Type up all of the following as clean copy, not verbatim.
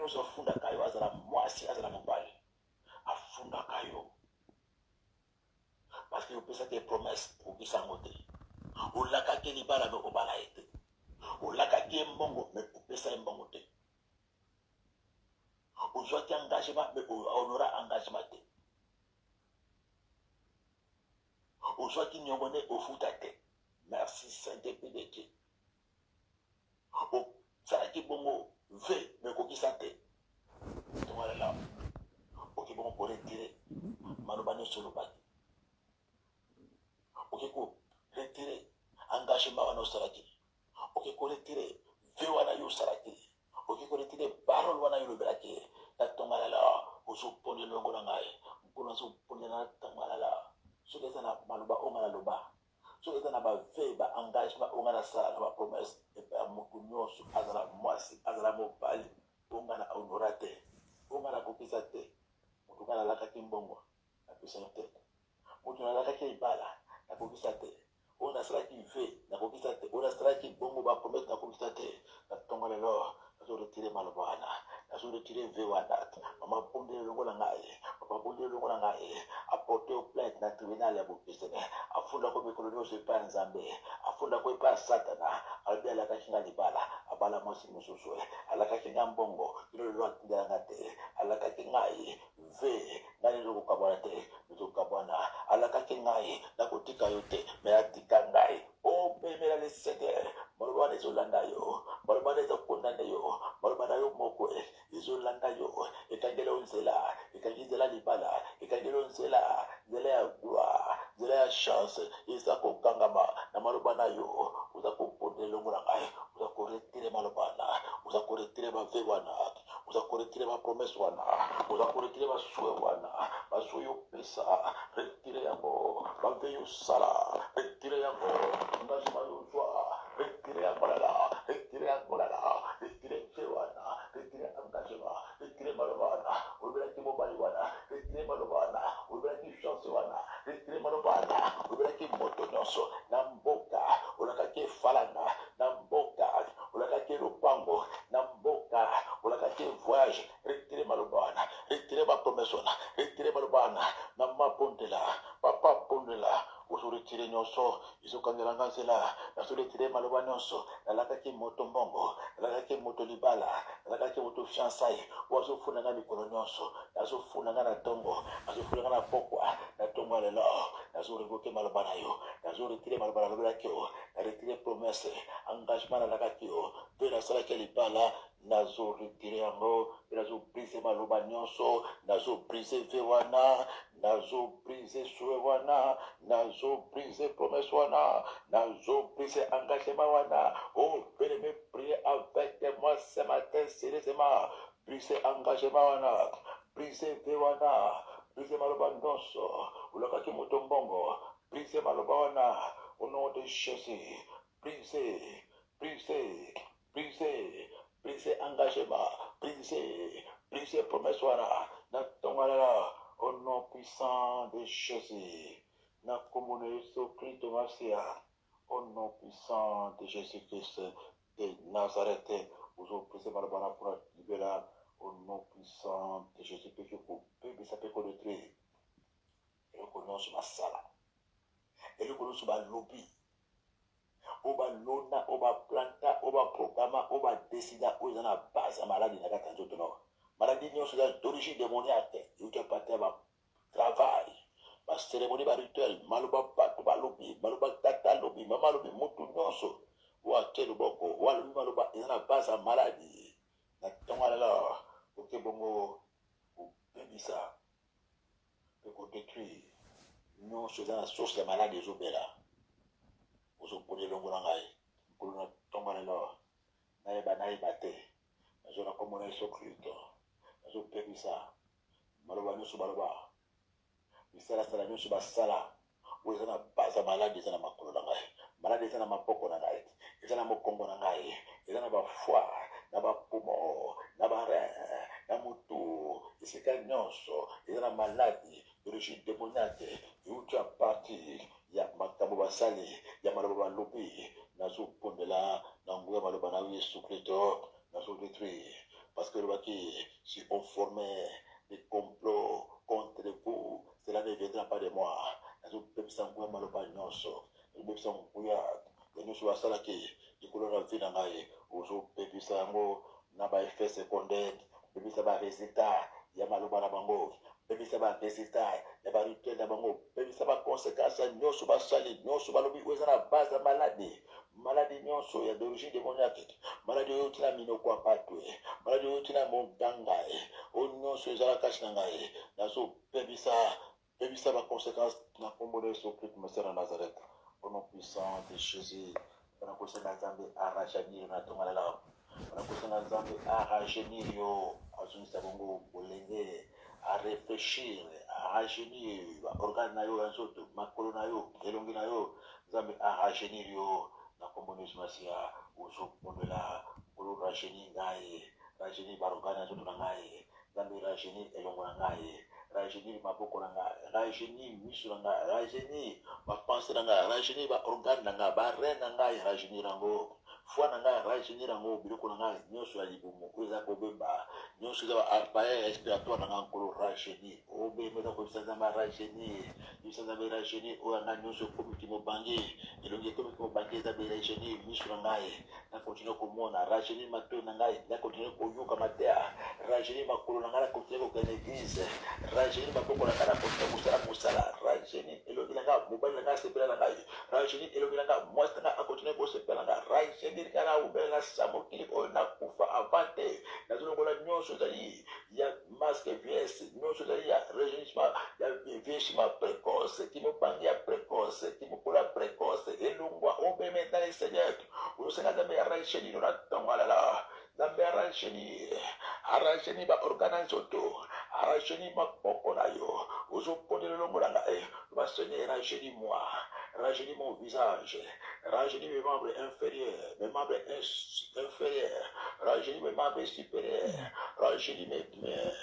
nyonso afundaka yo azala mwasi azala mobali afundaka yo parce que opesaki promesse okokisa yango te olakaki libala me obala ye te olakaki ye mbongo me opesa ye mbongo te ozwaki engagement me honora engagement te ozwaki niongo nde ofuta te merci Saint-Esprit de Dieu osalaki bongo ve me okokisa te tomalela oki bongo koretire maloba nyonso olobaki oki koretire engagement wana osalaki oki koretire ve wana yo osalaki oki koretire parole wana yo olobelaki natongalela ozoponde longo na ngai mpona azoponde na tangalela soki eza na maloba onga na loba soki eza na bave baengagement onga na sala na bapromese epai ya motu nyonso azala mwasi azala mobali onga na honora te onga na kokisa te motu nga nalakaki mbongo napesa yo te motu nalakaki libala nakokisa te oyo nasalaki ve nakokisa te oyo nasalaki bongo bapromese nakokisa te natonga lelo nazoretire maloba wana nazoretire ve wana mama bondele longo na ngai papa bondele longo na ngai aporte au plainte na tribunal ya bokesene afundako mikolo nyonso epai ya nzambe afundako epai ya satana alobi alakaki nga libala abala mwasi mosusu alakaki nga mbongo ino lelo atindelanga te alakaki ngai ve ngai nezokokabwana te nezokabwana alakaki ngai nakotika yo te me atika ngai omemela leseder maloba wana ezolanda yo maloba wana ezokondane yo maloba na yo moko ezolanda yo ekangela yo nzela ekangi nzela libala ekangela yo nzela ya gloire nzela ya chance eza kokangama na maloba na yo oza kopondela longo na ngai oza koretire maloba wana oza koretire bave wana oza koretire bapromese wana oza koretire basue wana basue yo pesa retire yango bave yo sala retire yango engagement yo zwa retire yango lala retire yango lala retire ve wana retire engagement retire maloba wana olobelaki mobali wana retire maloba wana olobelaki chance wana retire maloba wana olobelaki moto nyonso na mboka olakaki efalanga na mboka olakaki lopango na mboka olakaki voyage retire maloba wana retire bapromese wana retire maloba wana na mapondela papa pondela ozoretire nyonso ezokangelanga nzela nazoretire maloba nyonso nalakaki moto mbongo nalakaki moto libala nalakaki moto fiançai wazofunanga mikolo nyonso nazofunanga na ntongo nazofunanga na pokwa na ntongo ya lelo nazorevoke maloba na yo nazoretire maloba nalobelaki yo naretire promese engagement nalakaki yo mpe nasalaki libala nazoretire yango mpe nazobrise maloba nyonso nazobrise ve wana nazobrise sue wana nazobrise promese wana nazobrise engagement wana oh venez prier avec moi ce matin sérieusement brise engagement wana brise ve wana brise maloba nyonso olakaki moto mbongo brise maloba wana au nom de Jésus brise brise brise brise engagement brise promesse wana na tongalala au nom puissant de Jésus na komona Yesu Kristo Masia au nom puissant de Jésus-Christ de Nazareth ozoprise maloba wana mpona libela au nom puissant de Jésus-Christ kopebisa mpe kodetruire eloko nyonso basala eloko nyonso balobi oyo balona oyo baplanta oyo baprograma oyo badesida oyo eza na base ya maladi na kati ya nzoto no maladi nyonso eza d'origine démoniaque euti aparte ya batravail bacérémonie barituel maloba bato balobi maloba tata alobi mama alobi motu nyonso oyo atie loboko oyo alobi maloba eza na base ya maladi na ntongo lela oke bongo kobebisa mpe kodétruire nyonso eza na source ya maladi ezobela ozopona elongo na ngai mpolo na ntongo lelo nayeba te nazona komona Yesu Kristo nazopebisa maloba nyonso baloba misalasala nyonso basala oyo eza na base ya maladi eza na makolo na ngai maladi eza na maboko na ngai eza na mokongo na ngai eza na bafoi na bapumo na barein na motu esika nyonso eza na maladi d'origine démoniaque euti a partir ya makambo basali ya maloba balobi nazopondela na nguya maloba na Yesu Kristo nazodétruire Parce que le si on formait des complots contre vous, cela ne viendra pas de moi. Nazo pepisa nguya maloba nyonso. Nazo pepisa nguya nyonso basala ki ikolo na vie na ngai. Ozo pepisa yango na ba effet secondaire. Pepisa ba résultat ya maloba na bango. Pepisa ba résultat ya ba rituel na bango. Pepisa ba conséquences nyonso basali nyonso balobi oza na base ya maladie. Maladie nyonso ya d'origine démoniaque. Maladie oyo tina minoko ya bato. Maladie oyo tina monganga. Oyo nyonso ezala kasi na ngai. Nazo pebisa ba conséquences na kombo de Jésus Christ Messie de Nazareth. Au nom puissant de Jésus. On a poussé na Nzambe arracher na tonga la. On a poussé na Nzambe arracher yo azunisa bongo bolenge à réfléchir à rajeunir organe na yo nzoto makolo na yo elongi na yo Nzambe arracher yo na kombo de Jésus Messie ozo pondela kolo rajeunir ngai rajeunir ba organe nzoto na ngai Nzambe rajeunir elongo na ngai rajeunir maboko na ngai rajeunir miso na ngai rajeunir ba pensée na ngai rajeunir ba organe na ngai ba rein na ngai rajeunir yango foi na ngai rajeunir yango biloko na ngai nyonso ya libumu oyo eza kobemba nyonso eza appareil respiratoire na ngai nkolo rajeunir obemeza kobisa Nzambe rajeunir yebisa Nzambe rajeunir oyo ngai nyonso ekomiki mobange elongi ekomiki mobange Nzambe rajeunir miso na ngai nakontinue komona rajeunir matoi na ngai nakontinue koyoka mateya rajeunir makolo na ngai nakontinue kokende église rajeunir maboko na ngai nakontinue kosala mosala rajeunir elongi na ngai mobali na ngai asepela na ngai rajeunir elongi na ngai mwasi na ngai akontinue kosepela na ngai rajeunir ngai na obele na sa mokili oyo nakufa avant te nazolongola nyonso ezali ya masque vieillesse nyonso ezali ya rajeunissement ya vieillissement précoce kimobangi ya précoce kimokolo ya précoce elongwa obeme dans le Seigneur osenga Nzambe ya rajeunir na ntongo alala Nzambe ya rajeunir ba organe nzoto rajeunir maboko na yo ozopondela elongo na ngai ba Seigneur rajeunir moi rajeunir mon visage rajeunir mes membres inférieurs mes membres inférieurs rajeunir mes membres supérieurs rajeunir mes mains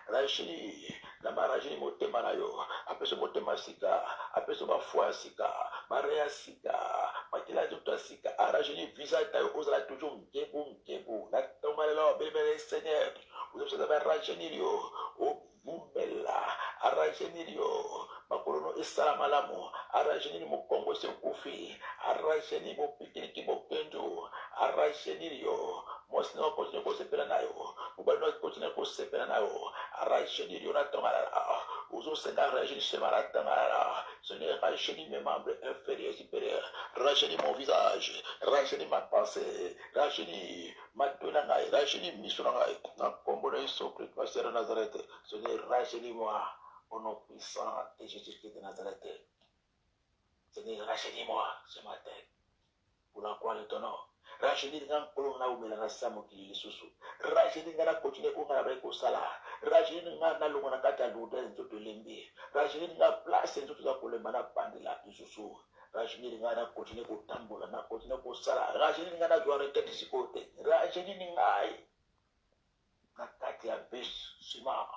rajeunir Nzambe rajeunir motema na yo apesa motema sika apesa bafoi sika bareya sika makila nzoto ya sika rajeunir visage na yo ozala toujours ngebu na ntongo lelo belebele Seigneur ozopesa Nzambe rajeunir yo obumbela rajeunir yo makolono esala malamu rajeunir mokongo esekufi rajeunir mopikiliki mokendu rajeunir yo mwasi na continue kosepela na yo mobali na continue kosepela na yo rajeunir yo na ntongo alala ozosenga rajeunissement na ntongo alala Seigneur rajeunir mes membres inférieurs supérieurs rajeunir mon visage rajeunir ma pensée rajeunir matoi na ngai rajeunir miso na ngai na kombo na Yesu Christ Messie de Nazareth Seigneur rajeunir moi au nom puissant de Jésus-Christ de Nazareth. Seigneur, rachète-moi ce matin pour la gloire de ton nom. Rachète-moi pour la gloire de ton nom. Rachète-moi pour continuer à faire ko sala. Rachète-moi na longo na kata luda nzoto lembi. Rachète-moi place nzoto ko le mana pandela isusu. Rachète-moi na continuer ko tambola na continuer ko sala. Rachète-moi na doire tete sikote. Rachète-moi na kata ya besima.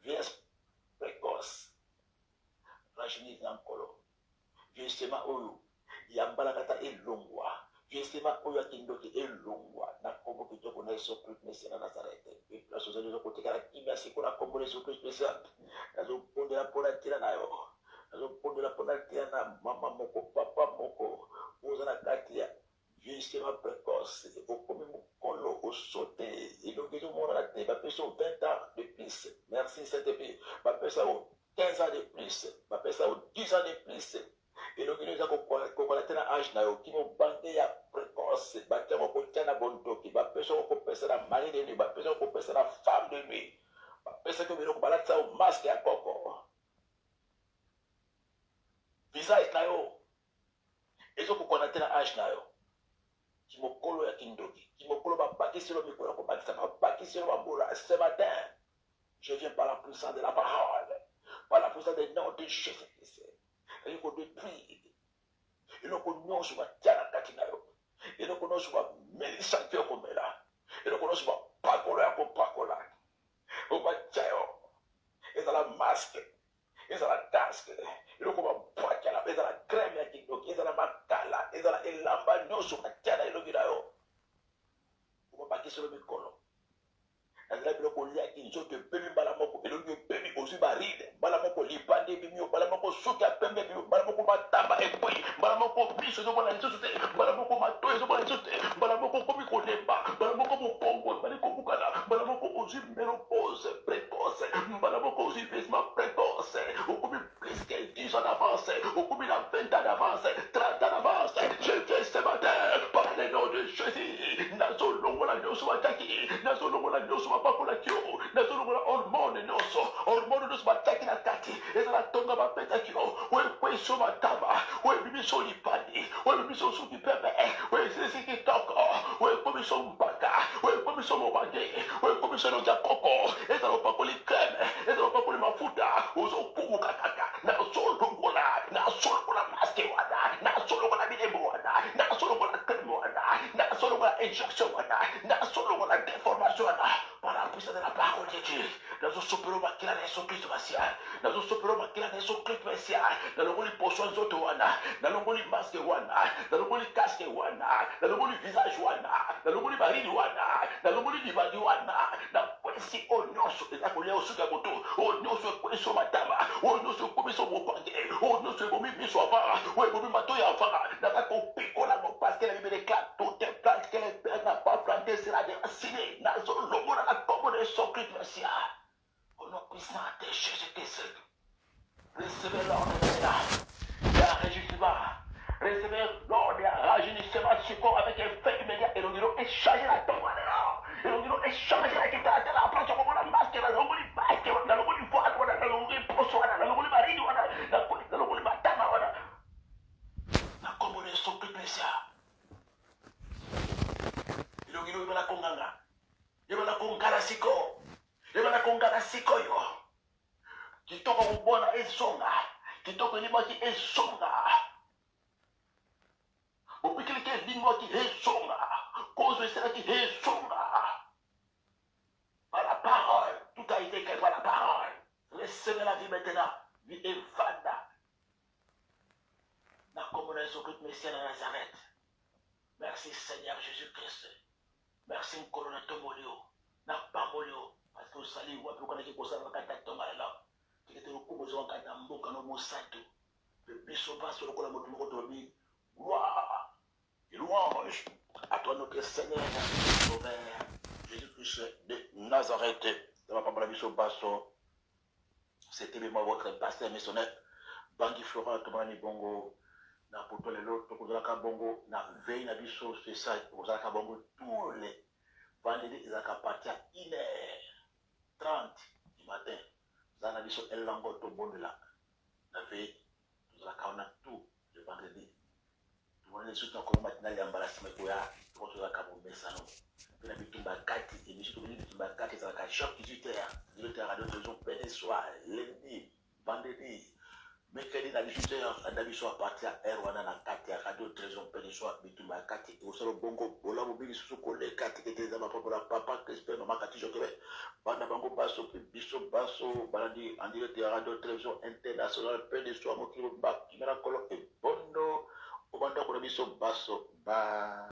Vies précoce rajeunir nankolo vieillissement oyo yambala kata elongwa vieillissement oyo akindoki elongwa na kombo kitoko na Yesu Christ Messie na Nazareth place ozali kotekala kimia siko na kombo na Yesu Christ Messie nazopondela mpona tina na yo nazopondela mpona tina na mama moko papa moko oza na kati ya vieillissement précoce okomi mokolo osote elongi ezomona te bapesa 20 ans de plus merci Saint-Esprit bapesa 15 ans de plus bapesa 10 ans de plus elongi eza kokola te na age na yo kimobange ya précoce batyango kotia na bondoki bapesa kopesa na mari de nuit bapesa kopesa na femme de nuit bapesaki biloko balatisa yo masque ya koko visage na yo ezokokona te na age na yo kimokolo ya kindoki kimokolo babakiselo mikolo ya kobakisa babakiselo bambola ce matin je viens par la puissance de la parole par la puissance du nom de Jésus-Christ eloko détruire eloko nyonso batya na kati na yo eloko nyonso bamelisa mpe okomela eloko nyonso bapakolo ya kopakola obatya yo ezala masque ezala casque eloko babwakyala ezala crème ya kindoki ezala makala ezala elamba nyonso batya na elongi na yo obabakiselo mikolo la biloko liaki soki pemi mbala moko elongi pemi osi baride mbala moko libande bimio mbala moko soki apembe bimio mbala moko matamba ekwei mbala moko miso ezomona lisusu te mbala moko matoyi ezomona lisusu te mbala moko komi kolemba mbala moko mokongo ebali kobukana mbala moko ozwi ménopause précoce mbala moko ozwi vieillissement précoce okomi presque 10 ans d'avance okomi na 20 ans d'avance 30 ans d'avance je viens ce matin par le nom de Jésus nazolongola nyonso bataki nazolongola nyonso bapakolaki yo nazolongola hormone nyonso bataki na kati ezala tonga bapetaki yo oekweso mataba oebibiso lipandi oebibiso suki pepe oesilisi kitoko oekomiso mpaka oekomiso mobage oekomiso elongi ya koko ezala opakoli creme ezala opakoli mafuta ozokumuka kaka nazolongola maske wana nazolongola bilembo wana nazolongola creme wana nazolongola injection wana nazolongola déformation wana par la puissance de la parole de Dieu nazosopela makila na Yesu Kristo masiya nazosopela makila na Yesu Kristo masiya nalongoli poso nzoto wana nalongoli maske wana nalongoli casque wana nalongoli visage wana nalongoli barili wana nalongoli libandi wana nakwesi oyo nyonso eza kolia osuki ya moto oyo nyonso ekwesi matama oyo nyonso ekomiso mopange oyo nyonso ebomi miso ava oyo ebomi matoyi ava naza kopikola ngo parce que la Bible déclare toute plante que le Père n'a pas plantée sera déracinée nazolongola na kombo de Yesu Kristo masiya au nom puissant de Jésus-Christ recevez l'ordre de là il y a un régissement recevez l'ordre il y a un rajeunissement sur corps avec un fait immédiat et l'on échanger la tombe alors et l'on échanger la guitare de la planche comme la masque la longoli masque la longoli voix la longoli poso la longoli marine la longoli matama la kombo de Yesu Kristo ilongilo ibala konganga ibala kongala siko ibala kongala siko yo kitoko kubona esonga kitoko elimaki esonga opikilike lingwaki esonga kozo eselaki esonga par la parole tout a été écrit par la parole recevez la vie maintenant vie evanda na kombo na Yesu Kristo Messie na Nazareth. Merci Seigneur Jésus-Christ. Merci nkolo na tomolio na pamolio parce que osali wapi okanaki kosala na kati ya tonga lela tikete lokumu ezwaka na mboka no mosantu biso baso lokola moto moko tobi gloire et louange à toi notre Seigneur Sauveur Jésus-Christ de Nazareth. Ça va pas pour la biso baso. C'était moi votre pasteur missionnaire Bangi Florent Tomani Bongo. Na poto lelo tokozalaka bongo na veille na biso c'est ça tokozalaka bongo tous les vendredis ezalaka parti à 1h30 du matin zana biso elango tobondela na veille tozalaka wana tout le vendredi tomoni surtout na kolo matinale ya mbalasi mekoya tozalaka bomesano mpe na bitumba kati émission tobini bitumba kati ezalaka chaque 18h radio télévision pene soir lundi vendredi mercredi na 18h anda biso à partir ya r wana na kati ya radio télévision pene soir bitumba ya kati ekosala bongo bola mobili susu koleka tikete eza bapapola papa crispe mama kati jokebe bana bango baso mpe biso baso balandi en direct ya radio télévision internationale pene soir mokili bakimela kolo ebondo obanda kona biso baso ba